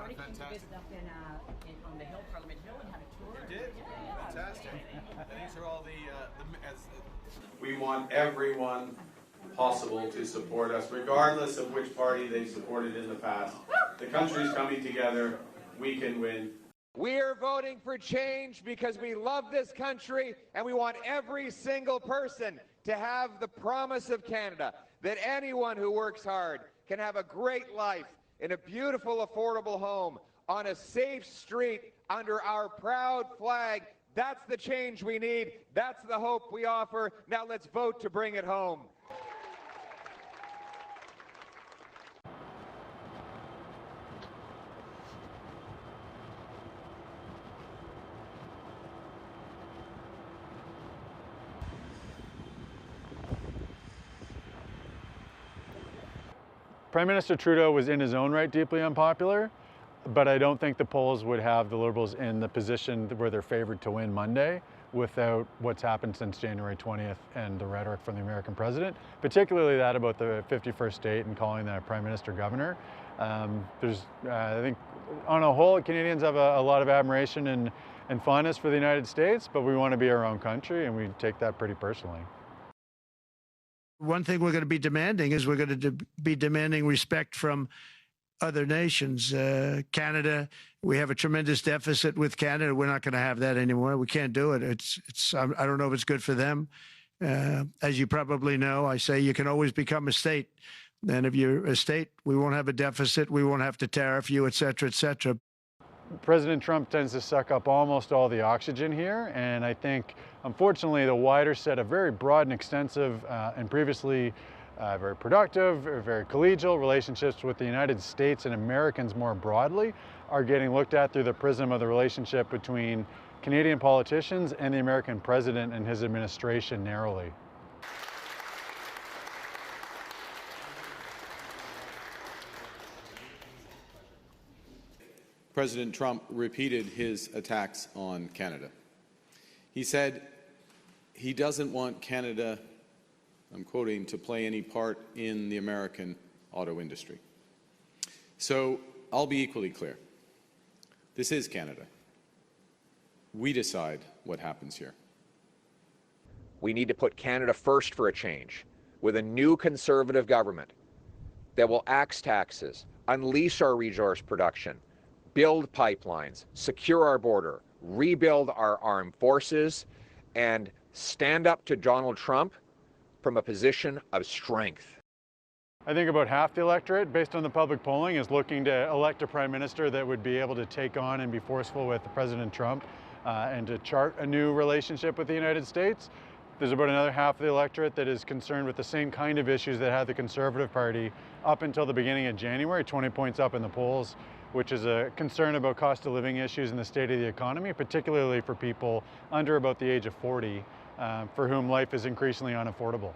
already came to visit up on the Hill, Parliament Hill, and had a tour. You did? Yeah. Fantastic. These are all we want everyone possible to support us, regardless of which party they supported in the past. The country's coming together. We can win. We are voting for change because we love this country and we want every single person to have the promise of Canada, that anyone who works hard can have a great life in a beautiful, affordable home on a safe street under our proud flag. That's the change we need. That's the hope we offer. Now let's vote to bring it home. Prime Minister Trudeau was in his own right deeply unpopular, but I don't think the polls would have the Liberals in the position where they're favored to win Monday without what's happened since January 20th and the rhetoric from the American president, particularly that about the 51st state and calling the Prime Minister governor. I think on a whole, Canadians have a lot of admiration and fondness for the United States, but we want to be our own country and we take that pretty personally. One thing we're going to be demanding is we're going to be demanding respect from other nations. Canada, we have a tremendous deficit with Canada. We're not going to have that anymore. We can't do it. I don't know if it's good for them. As you probably know, I say you can always become a state. And if you're a state, we won't have a deficit. We won't have to tariff you, et cetera, et cetera. President Trump tends to suck up almost all the oxygen here, and I think, unfortunately, the wider set of very broad and extensive and previously very productive, very collegial relationships with the United States and Americans more broadly are getting looked at through the prism of the relationship between Canadian politicians and the American president and his administration narrowly. President Trump repeated his attacks on Canada. He said he doesn't want Canada, I'm quoting, to play any part in the American auto industry. So I'll be equally clear. This is Canada. We decide what happens here. We need to put Canada first for a change, with a new Conservative government that will axe taxes, unleash our resource production, build pipelines, secure our border, rebuild our armed forces, and stand up to Donald Trump from a position of strength. I think about half the electorate, based on the public polling, is looking to elect a prime minister that would be able to take on and be forceful with President Trump and to chart a new relationship with the United States. There's about another half of the electorate that is concerned with the same kind of issues that had the Conservative Party up until the beginning of January, 20 points up in the polls, which is a concern about cost of living issues and the state of the economy, particularly for people under about the age of 40, for whom life is increasingly unaffordable.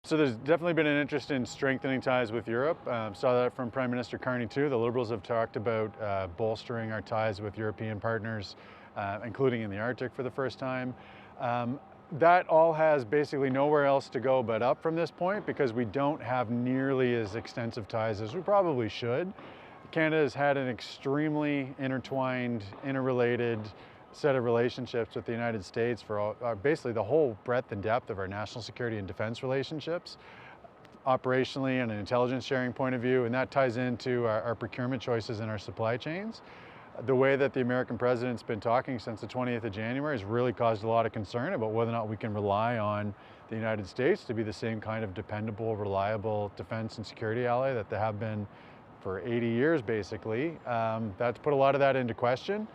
So there's definitely been an interest in strengthening ties with Europe. Saw that from Prime Minister Carney too. The Liberals have talked about bolstering our ties with European partners, including in the Arctic for the first time. That all has basically nowhere else to go but up from this point because we don't have nearly as extensive ties as we probably should. Canada has had an extremely intertwined, interrelated set of relationships with the United States for basically the whole breadth and depth of our national security and defense relationships, operationally and an intelligence sharing point of view, and that ties into our procurement choices and our supply chains. The way that the American president's been talking since the 20th of January has really caused a lot of concern about whether or not we can rely on the United States to be the same kind of dependable, reliable defense and security ally that they have been for 80 years, basically. That's put a lot of that into question.